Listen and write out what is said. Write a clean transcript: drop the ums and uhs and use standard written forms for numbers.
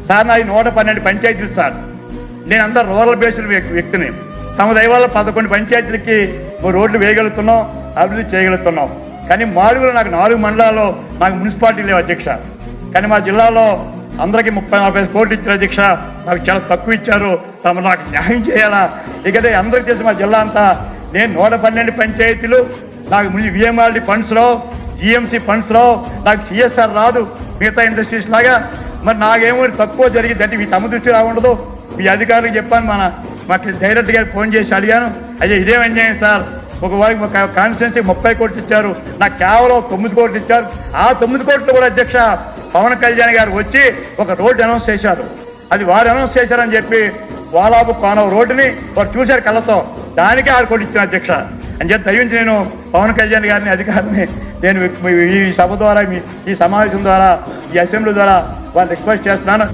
Sir నాది 112 పంచాయతీలు sir. నేను అంతా రూరల్ బేస్డ్ వ్యక్తిని. తమ దైవాల 11 పంచాయతీలకి రోడ్లు వేయగలుగుతున్నాం, అభివృద్ధి చేయగలుగుతున్నాం. కానీ మాడుగులో నాకు 4 మండలాల్లో నాకు మున్సిపాలిటీ లేవు అధ్యక్ష. కానీ మా జిల్లాలో అందరికీ 30-40 కోట్లు ఇచ్చారు అధ్యక్ష. నాకు చాలా తక్కువ ఇచ్చారు. తమ నాకు న్యాయం చేయాలా? ఇకదే అందరికీ తెలిసి మా జిల్లా అంతా నేను 112 పంచాయతీలు నాకు విఎంఆర్డి ఫండ్స్లో, జిఎంసీ ఫండ్స్లో నాకు సిఎస్ఆర్ రాదు మిగతా ఇండస్ట్రీస్ లాగా. మరి నాకేమో తక్కువ జరిగింది అంటే మీ తమ దృష్టి రాకుండదు. మీ అధికారులకు చెప్పాను, మాకు డైరెక్ట్ గారు ఫోన్ చేసి అడిగాను, అయ్యా ఇదేం అన్యాయం సార్, ఒక వారికి కాన్స్టిట్యున్సీ 30 కోట్లు ఇచ్చారు, నాకు కేవలం 9 కోట్లు ఇచ్చారు. ఆ 9 కోట్లు కూడా అధ్యక్ష పవన్ కళ్యాణ్ గారు వచ్చి ఒక రోడ్డు అనౌన్స్ చేశారు. అది వారు అనౌన్స్ చేశారని చెప్పి వాలాపు కోనవ రోడ్డుని వారు చూశారు కళ్ళతో, దానికే 6 కోట్లు ఇచ్చిన అధ్యక్ష అని చెప్పి దయించి నేను పవన్ కళ్యాణ్ గారిని అధికారిని నేను ఈ సభ ద్వారా ఈ సమావేశం ద్వారా ఈ అసెంబ్లీ ద్వారా వాళ్ళు రిక్వెస్ట్ చేస్తున్నాను.